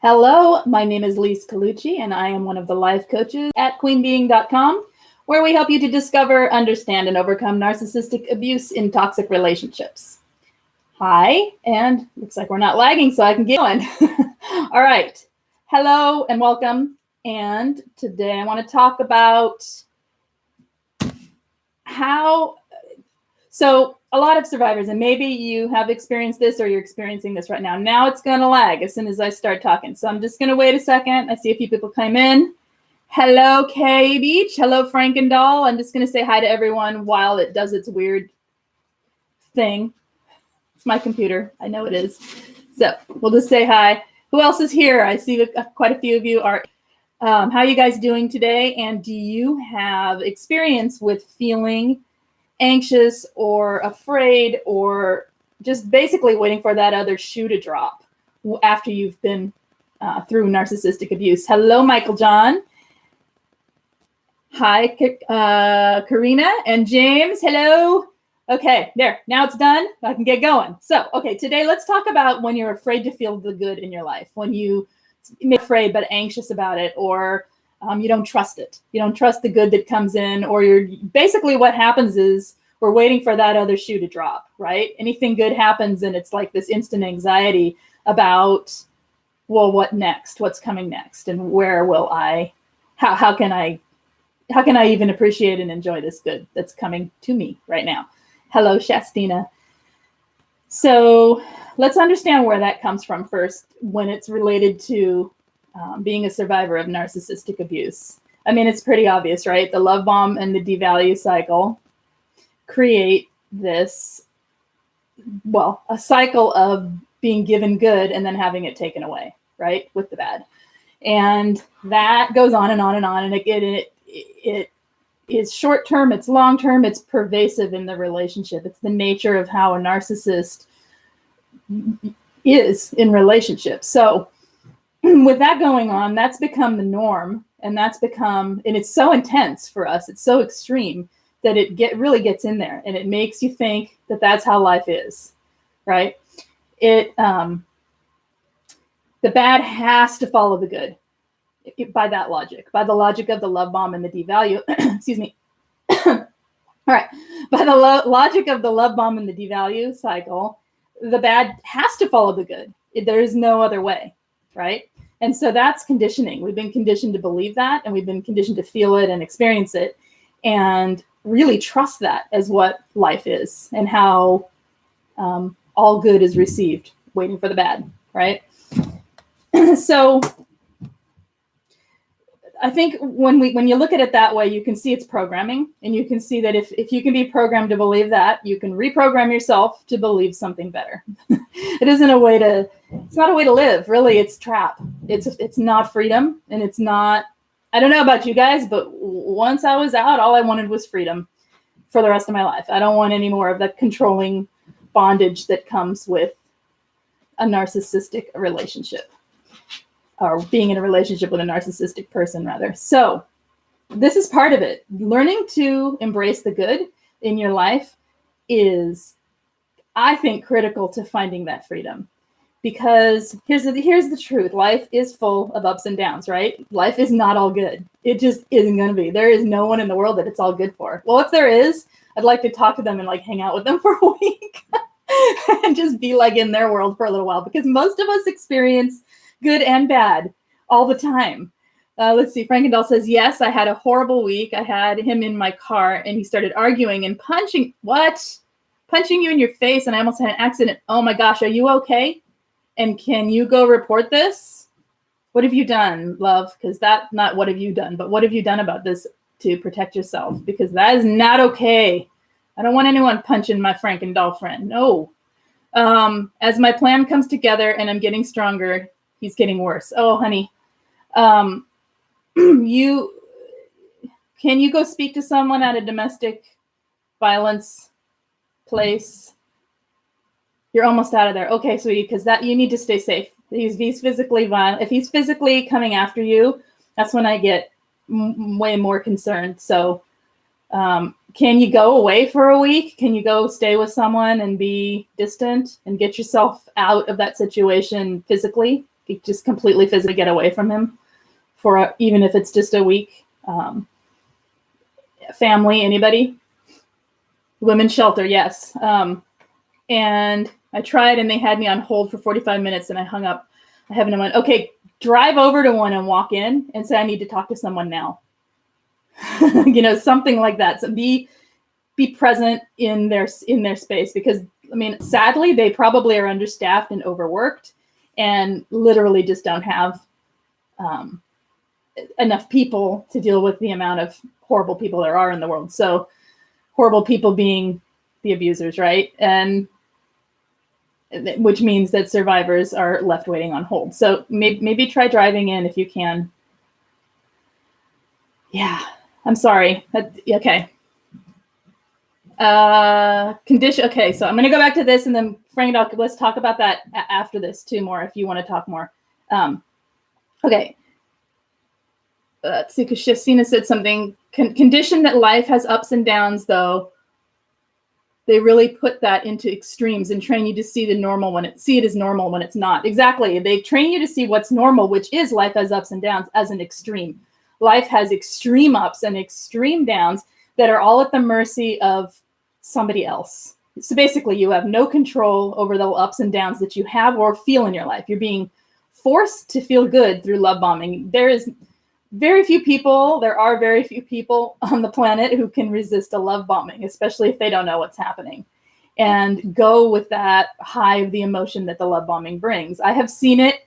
Hello, my name is Lise Colucci, and I am one of the life coaches at queenbeing.com, where we help you to discover, understand, and overcome narcissistic abuse in toxic relationships. Hi, and looks like we're not lagging, so I can get going. All right. Hello and welcome. And today I want to talk about so a lot of survivors, and maybe you have experienced this or you're experiencing this right now. Now it's going to lag as soon as I start talking. So I'm just going to wait a second. I see a few people come in. Hello, K Beach. Hello, Frankendoll. I'm just going to say hi to everyone while it does its weird thing. It's my computer. I know it is. So we'll just say hi. Who else is here? I see quite a few of you are. How are you guys doing today? And do you have experience with feeling anxious or afraid or just basically waiting for that other shoe to drop after you've been through narcissistic abuse? Hello, Michael John. Hi, Karina and James. Hello. Okay, there. Now it's done. I can get going. So, okay, today let's talk about when you're afraid to feel the good in your life, when you're afraid but anxious about it, or you don't trust it. You don't trust the good that comes in, or you're basically what happens is we're waiting for that other shoe to drop, right? Anything good happens and it's like this instant anxiety about, well, what next? What's coming next? And where will how can I even appreciate and enjoy this good that's coming to me right now? Hello, Shastina. So let's understand where that comes from first when it's related to being a survivor of narcissistic abuse. I mean, it's pretty obvious, right? The love bomb and the devalue cycle create this, well, a cycle of being given good and then having it taken away, right? With the bad. And that goes on and on and on. And it is short-term, it's long-term, it's pervasive in the relationship. It's the nature of how a narcissist is in relationships. So with that going on, that's become the norm, and it's so intense for us. It's so extreme that it really gets in there, and it makes you think that that's how life is, right? The bad has to follow the good by that logic, by the logic of the love bomb and the devalue. Excuse me. All right. By the logic of the love bomb and the devalue cycle, the bad has to follow the good. There is no other way, right? And so that's conditioning. We've been conditioned to believe that, and we've been conditioned to feel it and experience it and really trust that as what life is and how all good is received, waiting for the bad, right? So I think when you look at it that way, you can see it's programming, and you can see that if you can be programmed to believe that, you can reprogram yourself to believe something better. It's not a way to live, really. It's trap. It's not freedom, and it's not, I don't know about you guys, but once I was out, all I wanted was freedom for the rest of my life. I don't want any more of that controlling bondage that comes with a narcissistic relationship, or being in a relationship with a narcissistic person, rather. So this is part of it. Learning to embrace the good in your life is, I think, critical to finding that freedom. Because here's the truth. Life is full of ups and downs, right? Life is not all good. It just isn't going to be. There is no one in the world that it's all good for. Well, if there is, I'd like to talk to them and like hang out with them for a week and just be like in their world for a little while, because most of us experience good and bad all the time. Let's see. Frankendoll says, yes, I had a horrible week. I had him in my car and he started arguing and punching you in your face, and I almost had an accident. Oh my gosh, are you okay? And can you go report this? What have you done, love? Because that's not what have you done, but what have you done about this to protect yourself? Because that is not okay. I don't want anyone punching my Frankendoll friend. No. As my plan comes together and I'm getting stronger, he's getting worse. Oh, honey. Can you go speak to someone at a domestic violence place? You're almost out of there. Okay, sweetie, because that you need to stay safe. He's physically violent. If he's physically coming after you, that's when I get way more concerned. So can you go away for a week? Can you go stay with someone and be distant and get yourself out of that situation physically? just completely physically get away from him for even if it's just a week. Family, anybody? Women's shelter, yes. And I tried, and they had me on hold for 45 minutes, and I hung up. I haven't went, okay, drive over to one and walk in and say, I need to talk to someone now. Something like that. So be present in their space, because I mean, sadly, they probably are understaffed and overworked and literally just don't have enough people to deal with the amount of horrible people there are in the world. So horrible people being the abusers, right? And which means that survivors are left waiting on hold. So maybe try driving in if you can. Yeah, I'm sorry. Okay. Condition. Okay, so I'm going to go back to this, and then Frank, let's talk about that after this too more if you want to talk more. Okay. Let's see, because Shifsina said something. Condition that life has ups and downs, though. They really put that into extremes and train you to see it as normal when it's not. Exactly. They train you to see what's normal, which is life has ups and downs, as an extreme. Life has extreme ups and extreme downs that are all at the mercy of somebody else. So basically, you have no control over the ups and downs that you have or feel in your life. You're being forced to feel good through love bombing. There are very few people on the planet who can resist a love bombing, especially if they don't know what's happening, and go with that high of the emotion that the love bombing brings. I have seen it.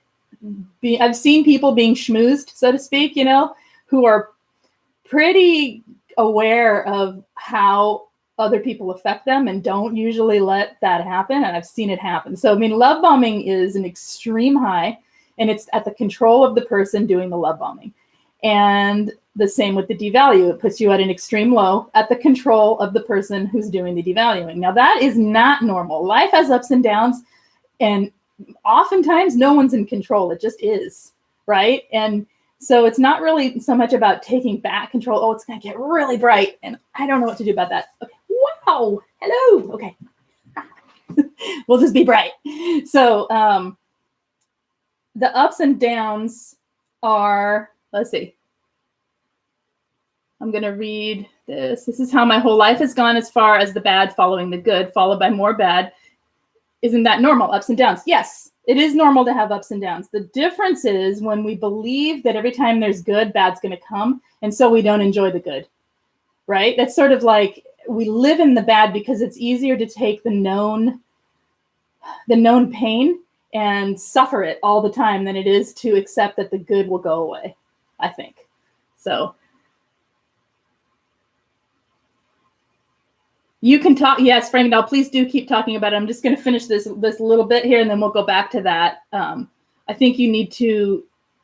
I've seen people being schmoozed, so to speak, who are pretty aware of how other people affect them and don't usually let that happen. And I've seen it happen. So, I mean, love bombing is an extreme high, and it's at the control of the person doing the love bombing. And the same with the devalue. It puts you at an extreme low at the control of the person who's doing the devaluing. Now, that is not normal. Life has ups and downs, and oftentimes no one's in control. It just is, right? And so it's not really so much about taking back control. Oh, it's going to get really bright, and I don't know what to do about that. Okay. Wow. Hello. Okay. We'll just be bright. So the ups and downs are, let's see. I'm going to read this. This is how my whole life has gone, as far as the bad following the good, followed by more bad. Isn't that normal? Ups and downs. Yes, it is normal to have ups and downs. The difference is when we believe that every time there's good, bad's going to come. And so we don't enjoy the good, right? That's sort of like we live in the bad because it's easier to take the known pain and suffer it all the time than it is to accept that the good will go away, I think. So you can talk. Yes, Frank, now please do keep talking about it. I'm just going to finish this little bit here, and then we'll go back to that. I think you need to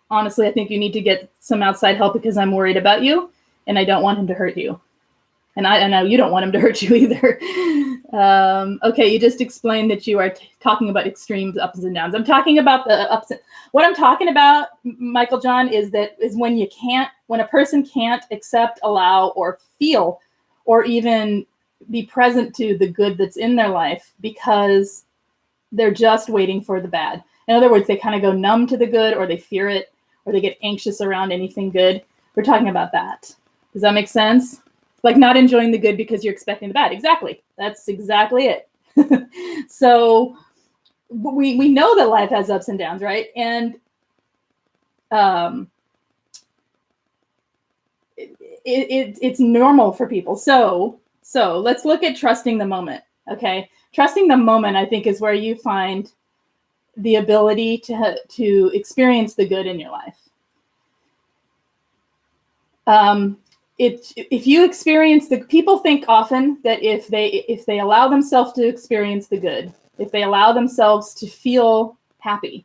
get some outside help, because I'm worried about you, and I don't want him to hurt you. And I know you don't want him to hurt you either. Okay, you just explained that you are talking about extremes, ups and downs. I'm talking about the ups. What I'm talking about, Michael John, is when a person can't accept, allow, or feel, or even be present to the good that's in their life, because they're just waiting for the bad. In other words, they kind of go numb to the good, or they fear it, or they get anxious around anything good. We're talking about that. Does that make sense? Like not enjoying the good because you're expecting the bad. Exactly. That's exactly it. So we know that life has ups and downs, right? And it's normal for people. So let's look at trusting the moment. Okay. Trusting the moment, I think, is where you find the ability to experience the good in your life. If you experience people think often that if they allow themselves to experience the good, if they allow themselves to feel happy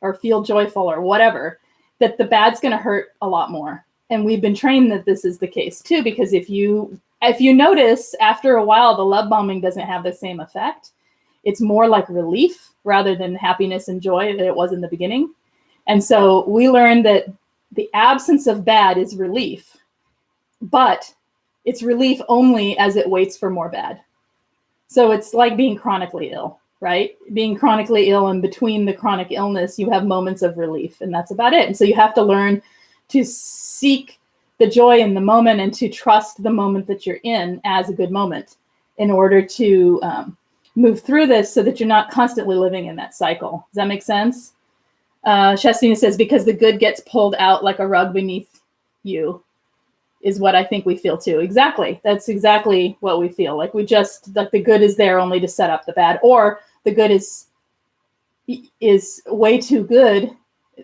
or feel joyful or whatever, that the bad's going to hurt a lot more. And we've been trained that this is the case too, because if you notice, after a while, the love bombing doesn't have the same effect. It's more like relief rather than happiness and joy that it was in the beginning. And so we learned that the absence of bad is relief, but it's relief only as it waits for more bad. So it's like being chronically ill, right? Being chronically ill, and between the chronic illness, you have moments of relief, and that's about it. And so you have to learn to seek the joy in the moment and to trust the moment that you're in as a good moment in order to move through this, so that you're not constantly living in that cycle. Does that make sense? Shastina says, because the good gets pulled out like a rug beneath you, is what I think we feel too. Exactly. That's exactly what we feel. Like we just, like the good is there only to set up the bad, or the good is way too good.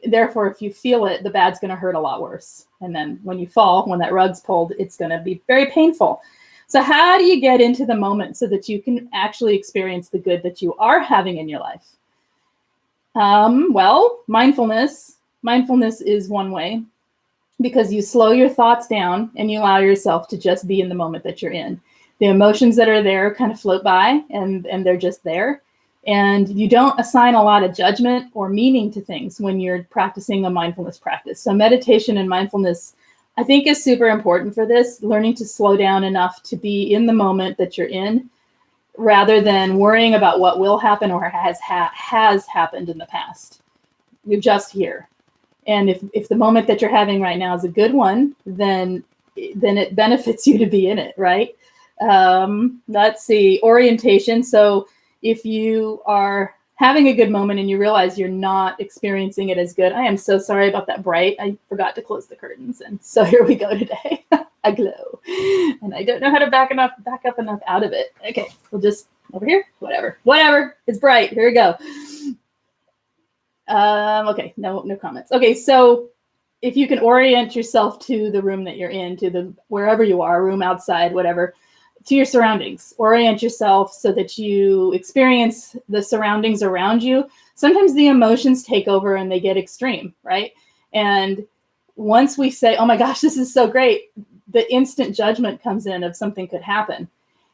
Therefore, if you feel it, the bad's going to hurt a lot worse. And then when you fall, when that rug's pulled, it's going to be very painful. So how do you get into the moment so that you can actually experience the good that you are having in your life? Well, mindfulness. Mindfulness is one way, because you slow your thoughts down and you allow yourself to just be in the moment that you're in. The emotions that are there kind of float by, and they're just there. And you don't assign a lot of judgment or meaning to things when you're practicing a mindfulness practice. So meditation and mindfulness, I think, is super important for this, learning to slow down enough to be in the moment that you're in, rather than worrying about what will happen or has happened in the past. You're just here. And if the moment that you're having right now is a good one, then it benefits you to be in it, right? Let's see, orientation. So if you are having a good moment and you realize you're not experiencing it as good, I am so sorry about that bright. I forgot to close the curtains. And so here we go today. I glow. And I don't know how to back up enough out of it. Okay, we'll just over here, whatever. It's bright. Here we go. Okay, no comments. Okay, so if you can orient yourself to the room that you're in, to the wherever you are, room, outside, whatever, to your surroundings. Orient yourself so that you experience the surroundings around you. Sometimes the emotions take over and they get extreme, right? And once we say, oh my gosh, this is so great, the instant judgment comes in of something could happen.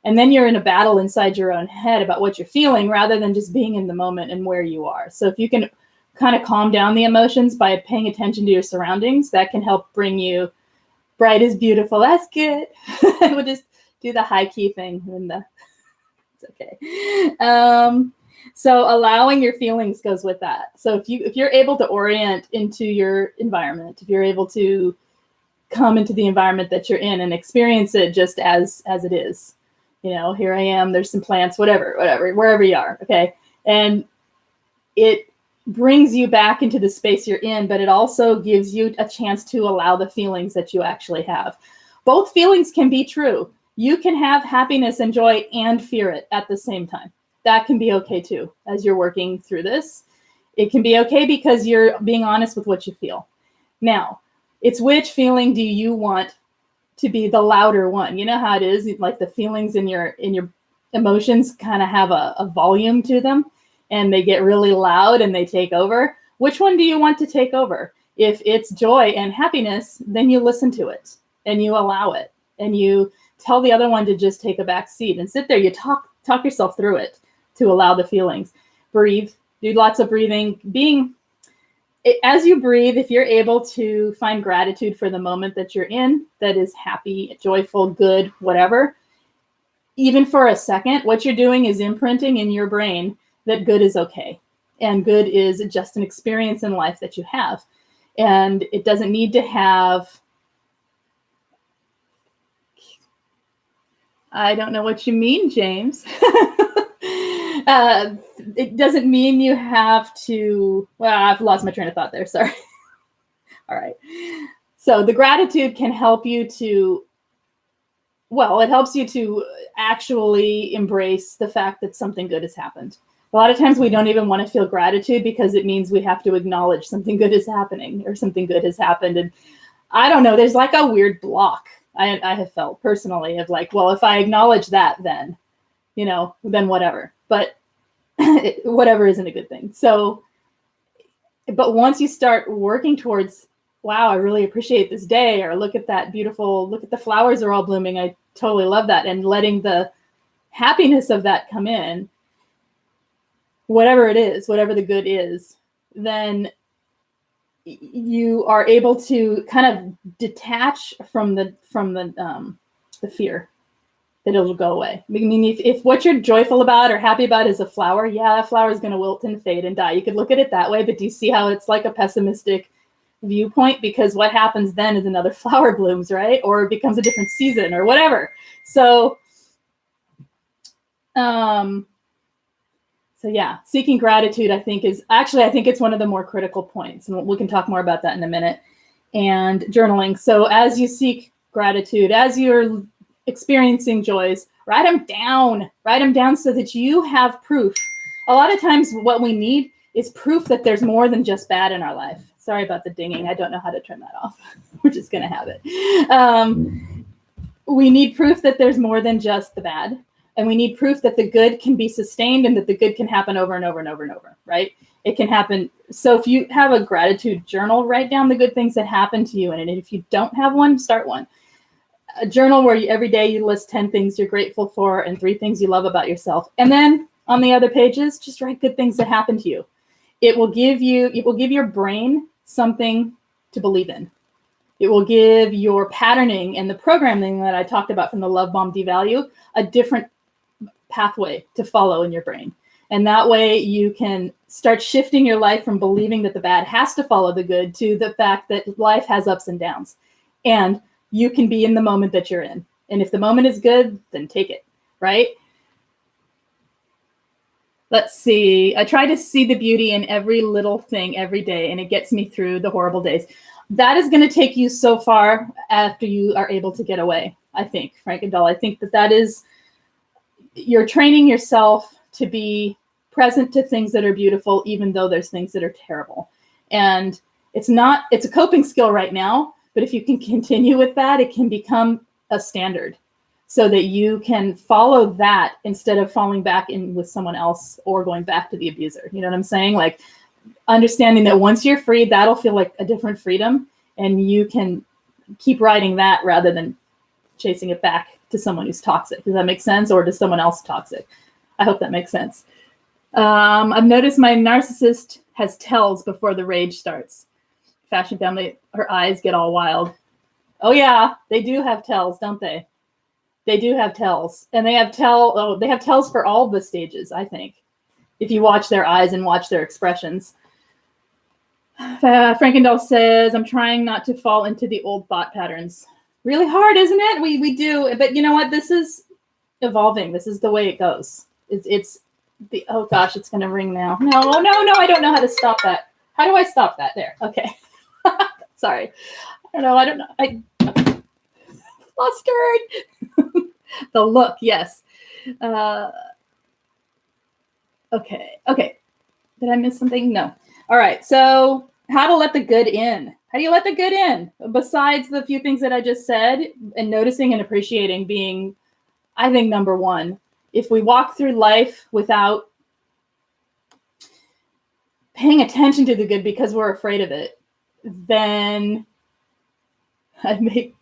And then you're in a battle inside your own head about what you're feeling, rather than just being in the moment and where you are. So if you can kind of calm down the emotions by paying attention to your surroundings, that can help bring you bright is beautiful. That's good. We'll just do the high key thing. It's okay. So allowing your feelings goes with that. So if you're able to orient into your environment, if you're able to come into the environment that you're in and experience it just as it is, here I am, there's some plants, whatever, wherever you are. Okay. And it brings you back into the space you're in, but it also gives you a chance to allow the feelings that you actually have. Both feelings can be true. You can have happiness and joy and fear it at the same time. That can be okay too, as you're working through this. It can be okay because you're being honest with what you feel. Now, it's which feeling do you want to be the louder one? You know how it is, like the feelings in your emotions kind of have a volume to them, and they get really loud and they take over. Which one do you want to take over? If it's joy and happiness, then you listen to it and you allow it, and you tell the other one to just take a back seat and sit there. You talk yourself through it to allow the feelings. Breathe, do lots of breathing. As you breathe, if you're able to find gratitude for the moment that you're in, that is happy, joyful, good, whatever, even for a second, what you're doing is imprinting in your brain that good is okay. And good is just an experience in life that you have. And it doesn't need to have, I don't know what you mean, James. It doesn't mean you have to, well, I've lost my train of thought there, sorry. All right. So the gratitude can help you to, well, it helps you to actually embrace the fact that something good has happened. A lot of times we don't even want to feel gratitude because it means we have to acknowledge something good is happening or something good has happened. And I don't know, there's like a weird block I have felt personally of like, well, if I acknowledge that, then, then whatever. But whatever isn't a good thing. So, but once you start working towards, wow, I really appreciate this day, or look at the flowers are all blooming, I totally love that, and letting the happiness of that come in, whatever it is, whatever the good is, then you are able to kind of detach from the fear. that it'll go away. I mean, if what you're joyful about or happy about is a flower, yeah, a flower is going to wilt and fade and die. You could look at it that way, but do you see how it's like a pessimistic viewpoint? Because what happens then is another flower blooms, right? Or it becomes a different season or whatever. So yeah, seeking gratitude, I think it's one of the more critical points, and we can talk more about that in a minute. And journaling. So as you seek gratitude, as you're experiencing joys, write them down so that you have proof. A lot of times what we need is proof that there's more than just bad in our life. Sorry about the dinging. I don't know how to turn that off. We're just going to have it. We need proof that there's more than just the bad. And we need proof that the good can be sustained and that the good can happen over and over and over and over, right? It can happen. So if you have a gratitude journal, write down the good things that happen to you in it. And if you don't have one, start one. A journal where every day you list 10 things you're grateful for and 3 things you love about yourself. And then on the other pages, just write good things that happen to you. It will give your brain something to believe in. It will give your patterning and the programming that I talked about from the love bomb devalue a different pathway to follow in your brain. And that way you can start shifting your life from believing that the bad has to follow the good to the fact that life has ups and downs. And you can be in the moment that you're in. And if the moment is good, then take it, right? Let's see. I try to see the beauty in every little thing every day, and it gets me through the horrible days. That is going to take you so far after you are able to get away, I think, Frank and Doll. I think that is, you're training yourself to be present to things that are beautiful, even though there's things that are terrible. And it's a coping skill right now, but if you can continue with that, it can become a standard so that you can follow that instead of falling back in with someone else or going back to the abuser. You know what I'm saying? Like understanding that once you're free, that'll feel like a different freedom, and you can keep riding that rather than chasing it back to someone who's toxic. Does that make sense? Or to someone else toxic? I hope that makes sense. I've noticed my narcissist has tells before the rage starts. Fashion family, her eyes get all wild. Oh yeah, they do have tells, don't they? They do have tells. And they have tells for all the stages, I think, if you watch their eyes and watch their expressions. Frankendall says, I'm trying not to fall into the old thought patterns. Really hard, isn't it? We do, but you know what? This is evolving. This is the way it goes. Oh gosh, it's going to ring now. No, I don't know how to stop that. How do I stop that? There. Okay. Sorry. I don't know. I flustered. The look, yes. Okay. Did I miss something? No. All right. So how to let the good in. How do you let the good in? Besides the few things that I just said, and noticing and appreciating being, I think, number one. If we walk through life without paying attention to the good because we're afraid of it, then I make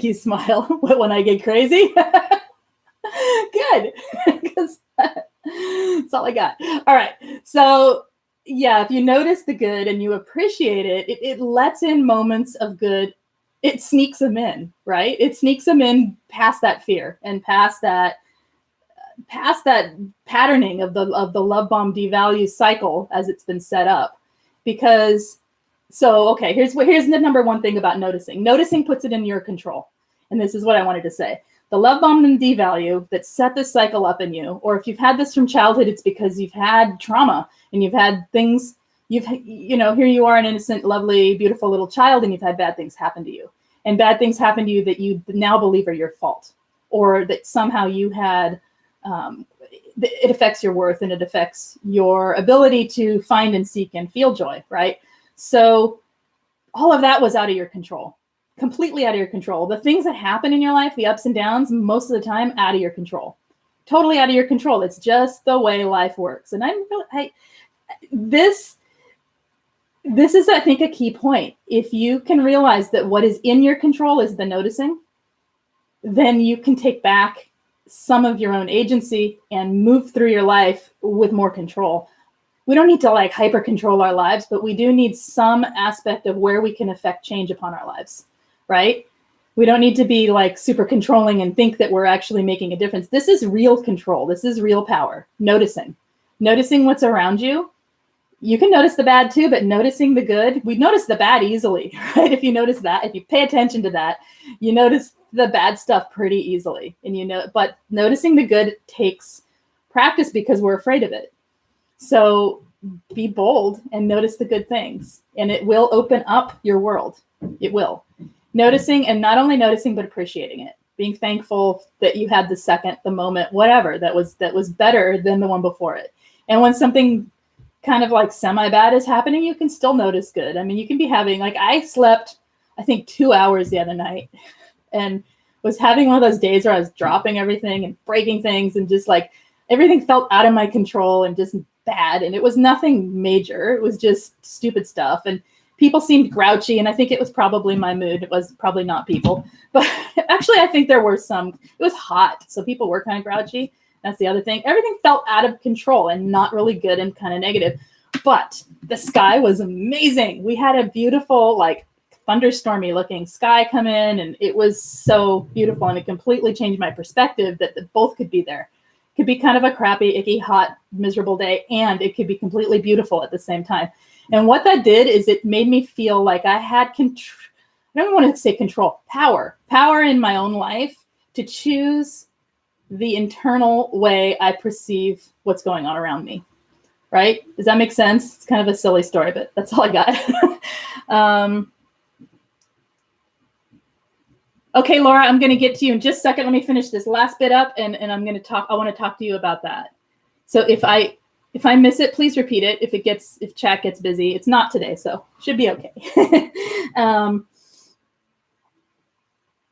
you smile when I get crazy. Good, because that's all I got. All right, so yeah, if you notice the good and you appreciate it, it lets in moments of good. It sneaks them in, right? It sneaks them in past that fear and past that patterning of the love bomb devalue cycle as it's been set up. Because here's the number one thing about noticing. Noticing puts it in your control. And this is what I wanted to say. The love bomb and devalue that set this cycle up in you, or if you've had this from childhood, it's because you've had trauma and you've had things, here you are, an innocent, lovely, beautiful little child, and you've had bad things happen to you. And bad things happen to you that you now believe are your fault, or that somehow you had, it affects your worth and it affects your ability to find and seek and feel joy, right? So all of that was out of your control, completely out of your control. The things that happen in your life, the ups and downs, most of the time out of your control, totally out of your control. It's just the way life works. And this is, I think, a key point. If you can realize that what is in your control is the noticing, then you can take back some of your own agency and move through your life with more control. We don't need to hyper control our lives, but we do need some aspect of where we can affect change upon our lives, right? We don't need to be like super controlling and think that we're actually making a difference. This is real control. This is real power. Noticing what's around you. You can notice the bad too, but noticing the good, we notice the bad easily, right? If you notice that, if you pay attention to that, you notice the bad stuff pretty easily. And but noticing the good takes practice because we're afraid of it. So be bold and notice the good things, and it will open up your world. It will. Noticing, and not only noticing, but appreciating it. Being thankful that you had the second, the moment, whatever, that was better than the one before it. And when something kind of like semi-bad is happening, you can still notice good. I mean, you can be having, like, I slept, I think 2 hours the other night, and was having one of those days where I was dropping everything and breaking things, and just like everything felt out of my control and just bad. And it was nothing major. It was just stupid stuff. And people seemed grouchy, and I think it was probably my mood. It was probably not people. But actually, I think there were some, it was hot, so people were kind of grouchy. That's the other thing. Everything felt out of control and not really good and kind of negative. But the sky was amazing. We had a beautiful, like, thunderstormy looking sky come in, and it was so beautiful, and it completely changed my perspective that both could be there. It could be kind of a crappy, icky, hot, miserable day, and it could be completely beautiful at the same time. And what that did is it made me feel like I had I don't want to say control, power in my own life to choose the internal way I perceive what's going on around me. Right? Does that make sense? It's kind of a silly story, but that's all I got. Okay, Laura, I'm going to get to you in just a second. Let me finish this last bit up, and I'm going to talk. I want to talk to you about that. So if I miss it, please repeat it. If chat gets busy, it's not today, so should be okay.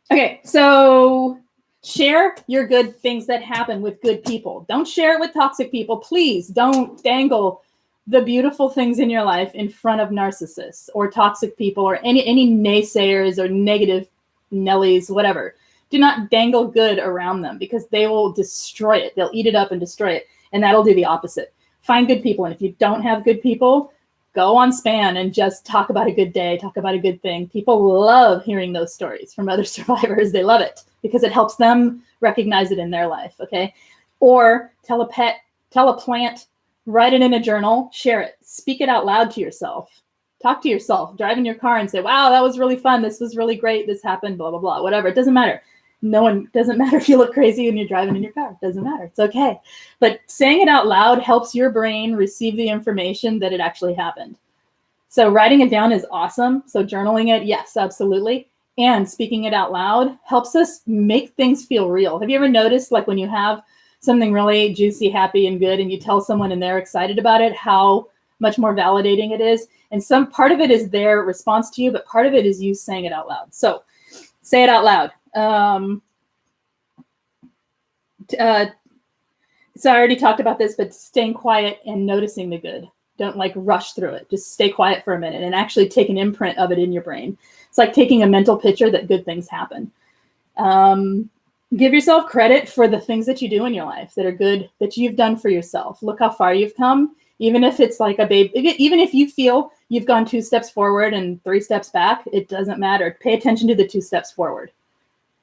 Okay, so share your good things that happen with good people. Don't share it with toxic people. Please don't dangle the beautiful things in your life in front of narcissists or toxic people or any naysayers or negative Nellies, whatever. Do not dangle good around them, because they will destroy it. They'll eat it up and destroy it. And that'll do the opposite. Find good people. And if you don't have good people, go on Span and just talk about a good day, talk about a good thing. People love hearing those stories from other survivors. They love it because it helps them recognize it in their life. Okay. Or tell a pet, tell a plant, write it in a journal, share it, speak it out loud to yourself. Talk to yourself, drive in your car and say, wow, that was really fun. This was really great. This happened, blah, blah, blah, whatever. It doesn't matter. Doesn't matter if you look crazy when you're driving in your car. It doesn't matter. It's okay. But saying it out loud helps your brain receive the information that it actually happened. So writing it down is awesome. So journaling it, yes, absolutely. And speaking it out loud helps us make things feel real. Have you ever noticed, like, when you have something really juicy, happy, and good, and you tell someone and they're excited about it, how much more validating it is? And some part of it is their response to you, but part of it is you saying it out loud. So say it out loud. So I already talked about this, but staying quiet and noticing the good. Don't like rush through it. Just stay quiet for a minute and actually take an imprint of it in your brain. It's like taking a mental picture that good things happen. Give yourself credit for the things that you do in your life that are good, that you've done for yourself. Look how far you've come. Even if it's like a baby, even if you feel you've gone 2 steps forward and 3 steps back, it doesn't matter. Pay attention to the 2 steps forward,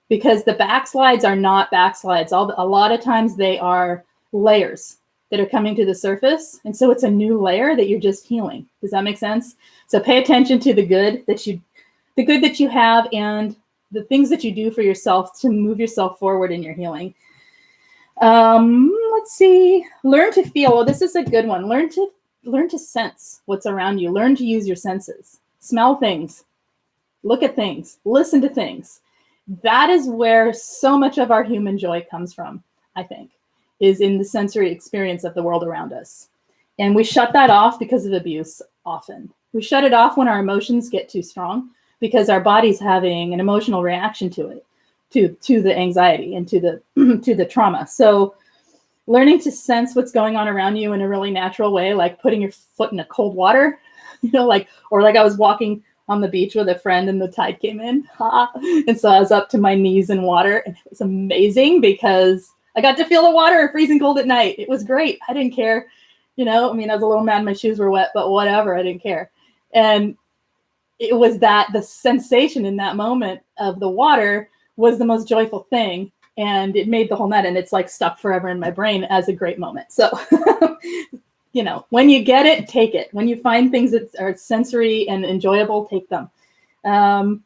because the backslides are not backslides. A lot of times they are layers that are coming to the surface. And so it's a new layer that you're just healing. Does that make sense? So pay attention to the good that you have and the things that you do for yourself to move yourself forward in your healing. Let's see. Learn to feel. Well, this is a good one. Learn to sense what's around you. Learn to use your senses. Smell things. Look at things. Listen to things. That is where so much of our human joy comes from, I think, is in the sensory experience of the world around us. And we shut that off because of abuse often. We shut it off when our emotions get too strong, because our body's having an emotional reaction to it, to the anxiety and to the trauma. So learning to sense what's going on around you in a really natural way, like putting your foot in a cold water, or like I was walking on the beach with a friend and the tide came in. And so I was up to my knees in water, and it was amazing because I got to feel the water freezing cold at night. It was great. I didn't care. I was a little mad my shoes were wet, but whatever. I didn't care. And it was that the sensation in that moment of the water was the most joyful thing. And it made the whole night, and it's like stuck forever in my brain as a great moment. So, you know, when you get it, take it. When you find things that are sensory and enjoyable, take them. And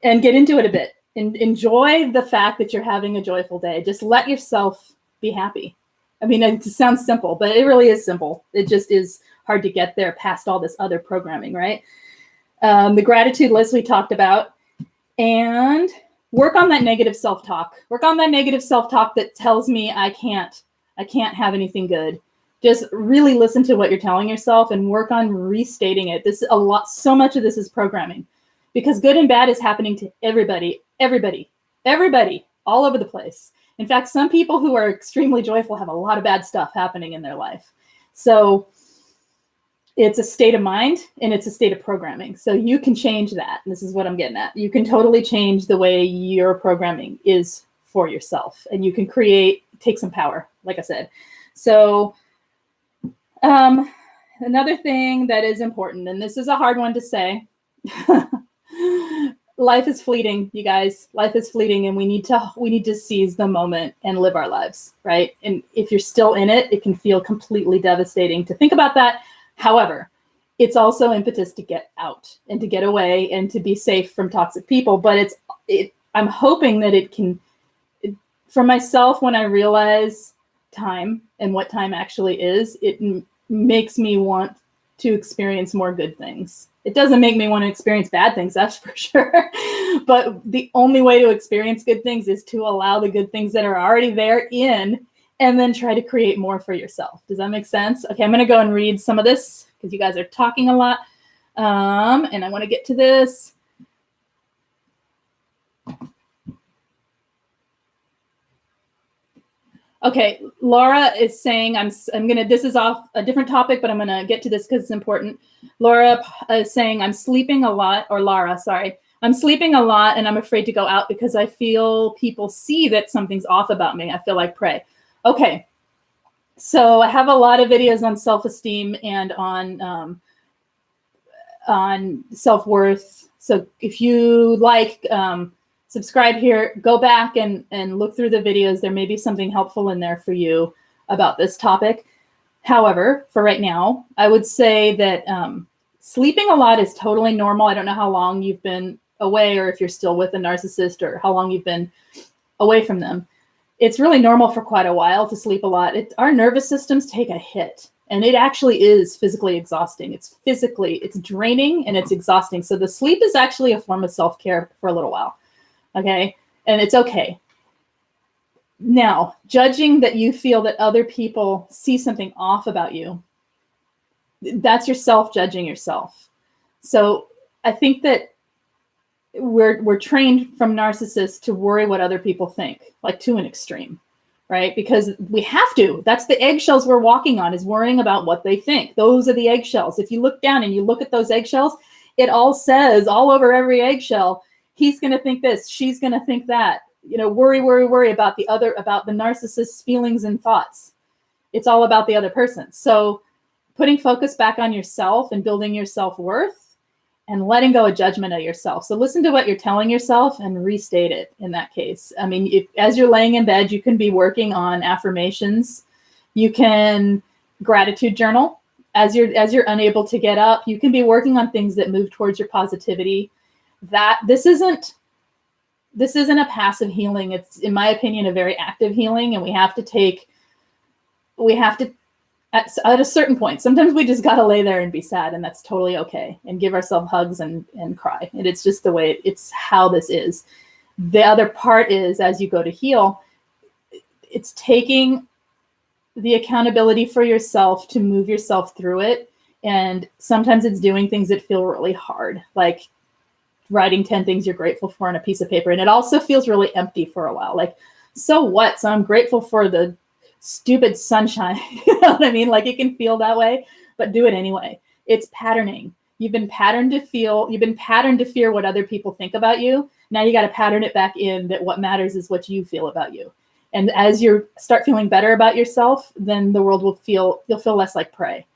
get into it a bit. Enjoy the fact that you're having a joyful day. Just let yourself be happy. I mean, it sounds simple, but it really is simple. It just is hard to get there past all this other programming, right? The gratitude list we talked about, and work on that negative self-talk. Work on that negative self-talk that tells me I can't have anything good. Just really listen to what you're telling yourself and work on restating it. So much of this is programming, because good and bad is happening to everybody, all over the place. In fact, some people who are extremely joyful have a lot of bad stuff happening in their life. So it's a state of mind, and it's a state of programming. So you can change that. And this is what I'm getting at. You can totally change the way your programming is for yourself, and you can take some power, like I said. So another thing that is important, and this is a hard one to say, life is fleeting, you guys. Life is fleeting, and we need to seize the moment and live our lives, right? And if you're still in it, it can feel completely devastating to think about that. However, it's also impetus to get out and to get away and to be safe from toxic people. But I'm hoping that for myself, when I realize time and what time actually is, it makes me want to experience more good things. It doesn't make me want to experience bad things, that's for sure. But the only way to experience good things is to allow the good things that are already there in, and then try to create more for yourself. Does that make sense? Okay, I'm going to go and read some of this because you guys are talking a lot. And I want to get to this. Okay, Laura is saying, this is off a different topic, but I'm going to get to this because it's important. Laura is saying, I'm sleeping a lot, or Lara, sorry. I'm sleeping a lot and I'm afraid to go out because I feel people see that something's off about me. I feel like prey. Okay, so I have a lot of videos on self-esteem and on self-worth. So if you like, subscribe here, go back and look through the videos. There may be something helpful in there for you about this topic. However, for right now, I would say that sleeping a lot is totally normal. I don't know how long you've been away, or if you're still with a narcissist, or how long you've been away from them. It's really normal for quite a while to sleep a lot. Our nervous systems take a hit, and it actually is physically exhausting. It's draining and it's exhausting. So the sleep is actually a form of self-care for a little while. Okay. And it's okay. Now, judging that you feel that other people see something off about you, that's yourself judging yourself. So I think that we're trained from narcissists to worry what other people think, like to an extreme, right? Because we have to. That's the eggshells we're walking on, is worrying about what they think. Those are the eggshells. If you look down and you look at those eggshells, it all says all over every eggshell, he's going to think this, she's going to think that. You know, worry about the narcissist's feelings and thoughts. It's all about the other person. So putting focus back on yourself and building your self-worth and letting go of judgment of yourself. So listen to what you're telling yourself and restate it in that case. I mean, as you're laying in bed, you can be working on affirmations. You can gratitude journal. As you're unable to get up, you can be working on things that move towards your positivity. This isn't a passive healing. It's, in my opinion, a very active healing, and we have to at a certain point, sometimes we just got to lay there and be sad, and that's totally okay, and give ourselves hugs and cry. And it's just the way, it's how this is. The other part is, as you go to heal, it's taking the accountability for yourself to move yourself through it. And sometimes it's doing things that feel really hard, like writing 10 things you're grateful for on a piece of paper. And it also feels really empty for a while. Like, so what? So I'm grateful for the stupid sunshine. You know what I mean? Like, it can feel that way, but do it anyway. It's patterning. You've been patterned to fear what other people think about you. Now you got to pattern it back in that what matters is what you feel about you. And as you start feeling better about yourself, then the world you'll feel less like prey.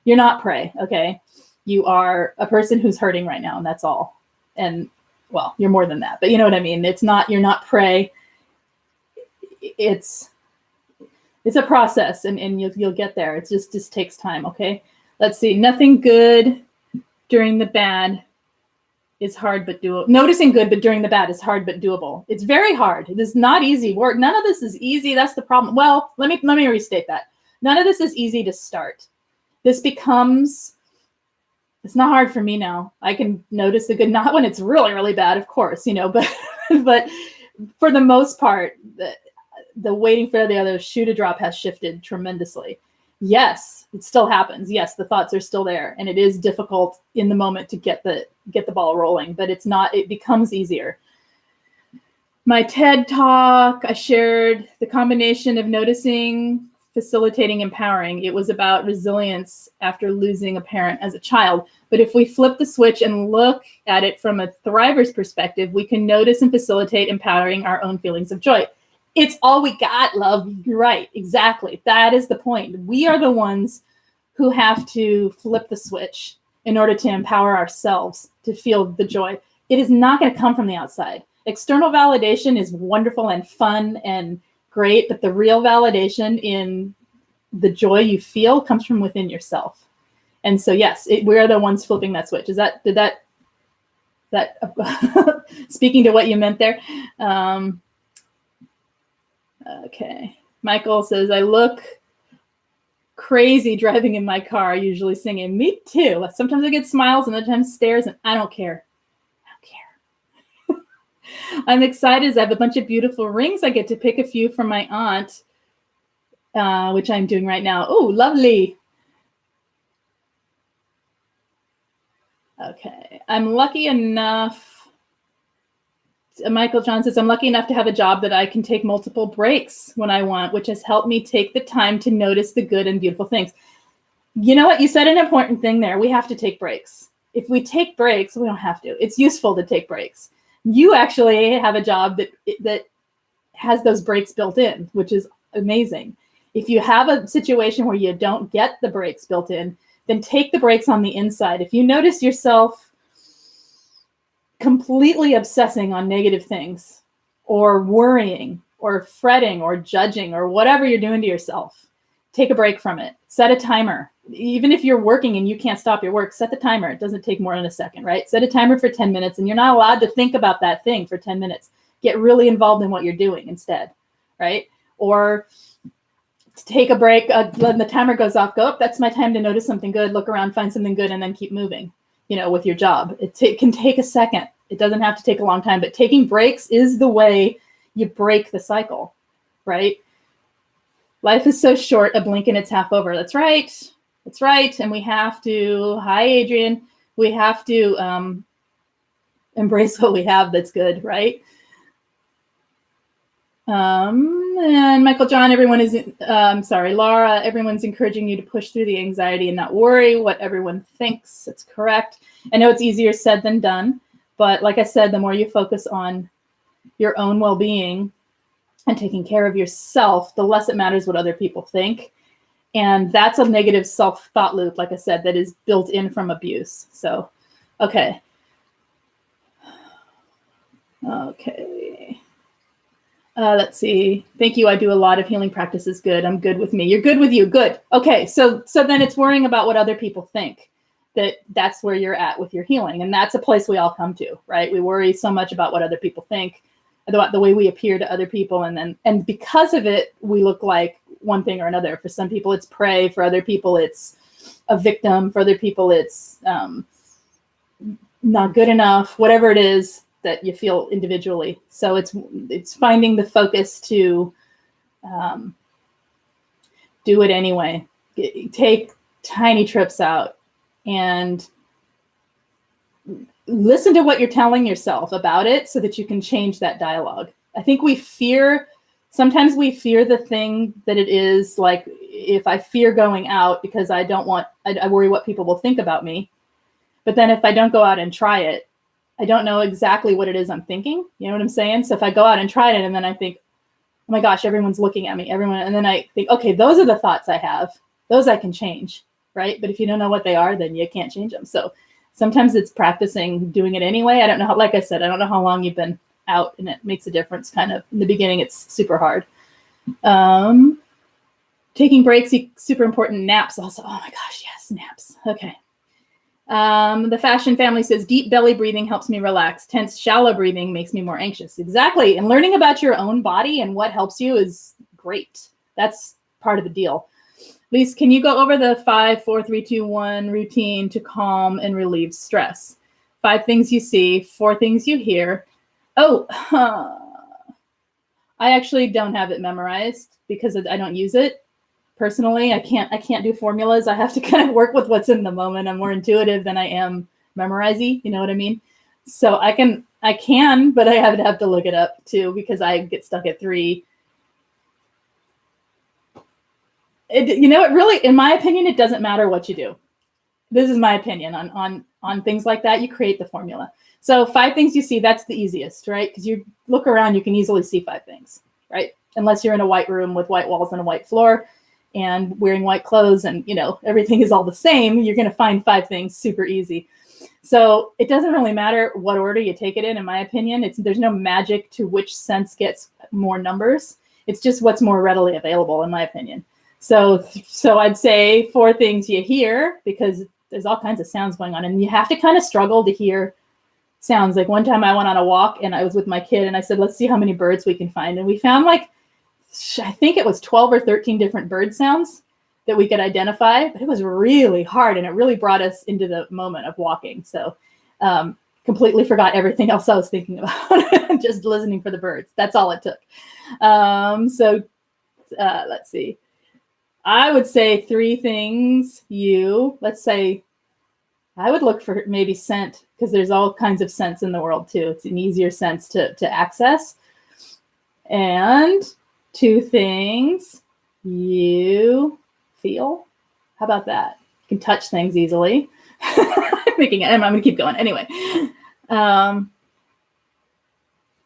You're not prey. Okay. You are a person who's hurting right now, and that's all. And well, you're more than that, but you know what I mean? You're not prey. It's a process, and you'll get there. It just takes time. Okay. Let's see. Nothing good during the bad is hard but doable. Noticing good but during the bad is hard but doable. It's very hard. It is not easy work. None of this is easy. That's the problem. Well, let me restate that. None of this is easy to start. This becomes, it's not hard for me now. I can notice the good, not when it's really, really bad, of course, but for the most part, the waiting for the other shoe to drop has shifted tremendously. Yes, it still happens. Yes, the thoughts are still there, and it is difficult in the moment to get the ball rolling, but it becomes easier. My TED talk, I shared the combination of noticing, facilitating, empowering. It was about resilience after losing a parent as a child. But if we flip the switch and look at it from a thriver's perspective, we can notice and facilitate empowering our own feelings of joy. It's all we got, love. You're right. Exactly. That is the point. We are the ones who have to flip the switch in order to empower ourselves to feel the joy. It is not going to come from the outside. External validation is wonderful and fun and great, but the real validation in the joy you feel comes from within yourself. And so, yes, we are the ones flipping that switch. Did that speaking to what you meant there? Okay. Michael says, I look crazy driving in my car, usually singing. Me too. Sometimes I get smiles and other times stares, and I don't care. I don't care. I'm excited as I have a bunch of beautiful rings. I get to pick a few from my aunt, which I'm doing right now. Oh, lovely. Okay. I'm lucky enough. Michael John says, I'm lucky enough to have a job that I can take multiple breaks when I want, which has helped me take the time to notice the good and beautiful things. You know what? You said an important thing there. We have to take breaks. If we take breaks, we don't have to. It's useful to take breaks. You actually have a job that has those breaks built in, which is amazing. If you have a situation where you don't get the breaks built in, then take the breaks on the inside. If you notice yourself completely obsessing on negative things or worrying or fretting or judging or whatever you're doing to yourself, take a break from it. Set a timer. Even if you're working and you can't stop your work, set the timer. It doesn't take more than a second, right? Set a timer for 10 minutes, and you're not allowed to think about that thing for 10 minutes. Get really involved in what you're doing instead, right? Or take a break. When the timer goes off, go, that's my time to notice something good, look around, find something good, and then keep moving, with your job. It can take a second. It doesn't have to take a long time, but taking breaks is the way you break the cycle, right? Life is so short, a blink and it's half over. That's right. That's right. And we have to, hi, Adrian, we have to embrace what we have that's good, right? And Michael John, Laura, everyone's encouraging you to push through the anxiety and not worry what everyone thinks. That's correct. I know it's easier said than done, but like I said, the more you focus on your own well-being and taking care of yourself, the less it matters what other people think. And that's a negative self-thought loop, like I said, that is built in from abuse. So, okay. Let's see. Thank you. I do a lot of healing practices. Good. I'm good with me. You're good with you. Good. Okay. So then it's worrying about what other people think. That's where you're at with your healing. And that's a place we all come to, right? We worry so much about what other people think, about the way we appear to other people. And because of it, we look like one thing or another. For some people, it's prey. For other people, it's a victim. For other people, it's not good enough, whatever it is that you feel individually. So it's finding the focus to do it anyway. Take tiny trips out and listen to what you're telling yourself about it so that you can change that dialogue. I think sometimes we fear the thing that it is. Like, if I fear going out because I worry what people will think about me. But then if I don't go out and try it, I don't know exactly what it is I'm thinking. You know what I'm saying? So if I go out and try it and then I think, oh my gosh, everyone's looking at me, and then I think, okay, those are the thoughts I have. Those I can change. right? But if you don't know what they are, then you can't change them. So sometimes it's practicing doing it anyway. I don't know how, like I said, I don't know how long you've been out, and it makes a difference kind of. In the beginning, it's super hard. Taking breaks, super important. Naps also. Oh my gosh, yes, naps. Okay. The fashion family says deep belly breathing helps me relax. Tense, shallow breathing makes me more anxious. Exactly. And learning about your own body and what helps you is great. That's part of the deal. Lise, can you go over the 5, 4, 3, 2, 1 routine to calm and relieve stress? 5 things you see, 4 things you hear. Oh, I actually don't have it memorized because I don't use it. Personally, I can't do formulas. I have to kind of work with what's in the moment. I'm more intuitive than I am memorizing. You know what I mean? So I can, but I have to look it up too because I get stuck at 3. It really, in my opinion, it doesn't matter what you do. This is my opinion on things like that. You create the formula. So 5 things you see, that's the easiest, right? Because you look around, you can easily see 5 things, right? Unless you're in a white room with white walls and a white floor and wearing white clothes and, everything is all the same, you're going to find 5 things super easy. So it doesn't really matter what order you take it in my opinion. There's no magic to which sense gets more numbers. It's just what's more readily available, in my opinion. So I'd say 4 things you hear, because there's all kinds of sounds going on and you have to kind of struggle to hear sounds. Like one time I went on a walk and I was with my kid and I said, let's see how many birds we can find. And we found I think it was 12 or 13 different bird sounds that we could identify, but it was really hard and it really brought us into the moment of walking. So completely forgot everything else I was thinking about, just listening for the birds. That's all it took. Let's see. I would say 3 things I would look for maybe scent, because there's all kinds of scents in the world too. It's an easier sense to access. And 2 things you feel. How about that? You can touch things easily. I'm going to keep going. Anyway, I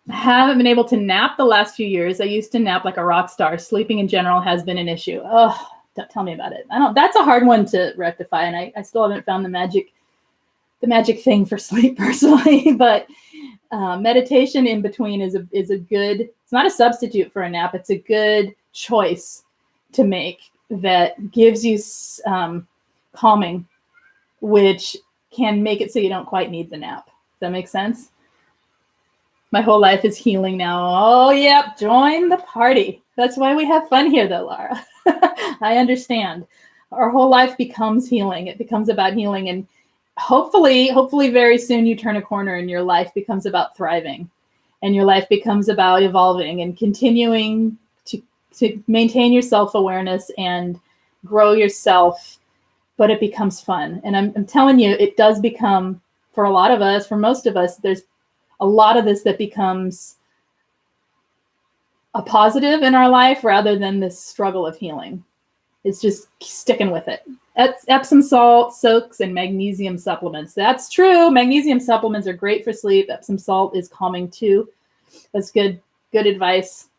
haven't been able to nap the last few years. I used to nap like a rock star. Sleeping in general has been an issue. Oh, don't tell me about it. That's a hard one to rectify. And I still haven't found the magic thing for sleep personally, but meditation in between is a good, it's not a substitute for a nap. It's a good choice to make that gives you calming, which can make it so you don't quite need the nap. Does that make sense? My whole life is healing now. Oh, yep. Join the party. That's why we have fun here though, Laura. I understand. Our whole life becomes healing. It becomes about healing. And hopefully very soon you turn a corner and your life becomes about thriving and your life becomes about evolving and continuing to maintain your self-awareness and grow yourself, but it becomes fun. And I'm telling you, it does become, for a lot of us, for most of us, there's a lot of this that becomes a positive in our life rather than this struggle of healing. It's just sticking with it. Epsom salt, soaks, and magnesium supplements. That's true. Magnesium supplements are great for sleep. Epsom salt is calming too. That's good advice.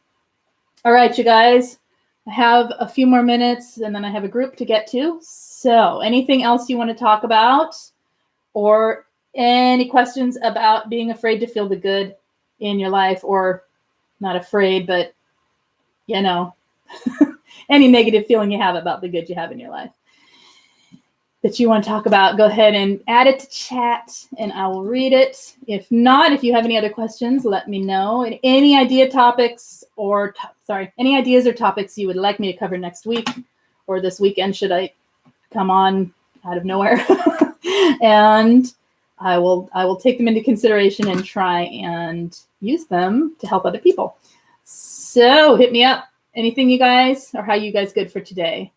All right, you guys. I have a few more minutes and then I have a group to get to. So anything else you want to talk about, or any questions about being afraid to feel the good in your life, or not afraid, but any negative feeling you have about the good you have in your life that you want to talk about, go ahead and add it to chat and I will read it. If not, if you have any other questions, let me know. And any topics or topics you would like me to cover next week or this weekend, should I come on out of nowhere. And I will take them into consideration and try and use them to help other people. So hit me up. Anything, you guys, or how you guys good for today?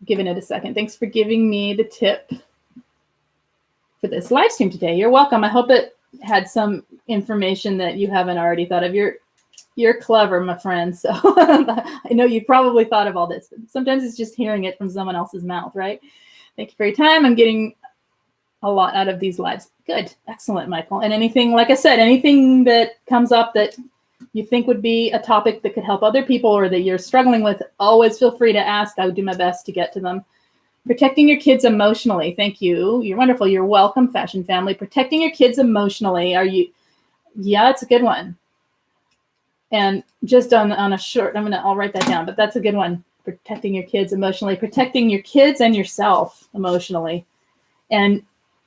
Giving it a second. Thanks for giving me the tip for this live stream today. You're welcome. I hope it had some information that you haven't already thought of. You're clever, my friend. So I know you probably thought of all this. Sometimes it's just hearing it from someone else's mouth, right? Thank you for your time. I'm getting a lot out of these lives. Good. Excellent, Michael. And anything, like I said, anything that comes up that you think would be a topic that could help other people or that you're struggling with, always feel free to ask. I would do my best to get to them. Protecting your kids emotionally. Thank you. You're wonderful. You're welcome, Fashion Family. Protecting your kids emotionally. Are you? Yeah, it's a good one. And just on a short, I'll write that down, but that's a good one. Protecting your kids emotionally, protecting your kids and yourself emotionally. And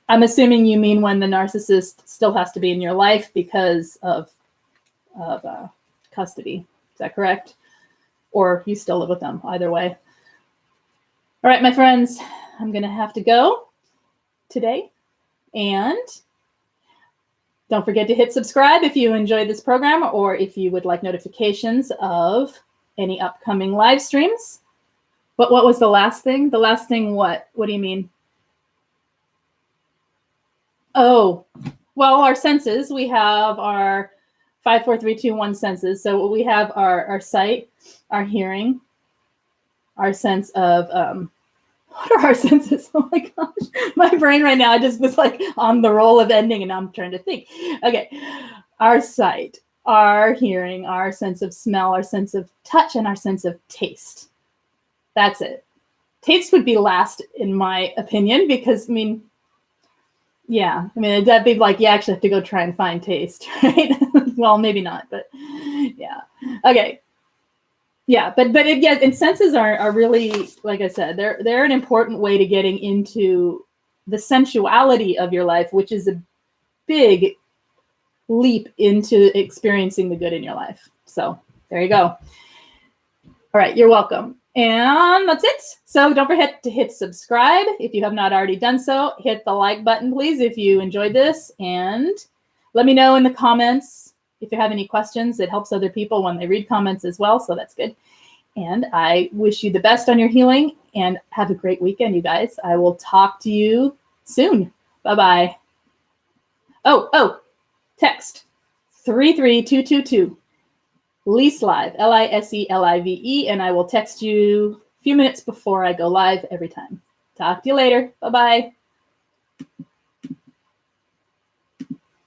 I'm assuming you mean when the narcissist still has to be in your life because of custody. Is that correct? Or you still live with them, either way. All right, my friends, I'm going to have to go today. And don't forget to hit subscribe if you enjoyed this program or if you would like notifications of any upcoming live streams. But what was the last thing? The last thing what? What do you mean? Oh, well, our senses. We have our 5, 4, 3, 2, 1 senses. So we have our sight, our hearing, our sense of what are our senses? Oh my gosh, my brain right now, I just was like on the roll of ending and I'm trying to think. Okay, our sight, our hearing, our sense of smell, our sense of touch, and our sense of taste. That's it. Taste would be last in my opinion because, that'd be like, you actually have to go try and find taste, right? Well, maybe not, but yeah. Okay. Yeah, but and senses are really, like I said, they're an important way to getting into the sensuality of your life, which is a big leap into experiencing the good in your life. So there you go. All right, you're welcome. And that's it. So don't forget to hit subscribe if you have not already done so. Hit the like button, please, if you enjoyed this. And let me know in the comments if you have any questions. It helps other people when they read comments as well. So that's good. And I wish you the best on your healing and have a great weekend, you guys. I will talk to you soon. Bye-bye. Oh, text 33222. Lise Live, LISELIVE, and I will text you a few minutes before I go live every time. Talk to you later. Bye-bye.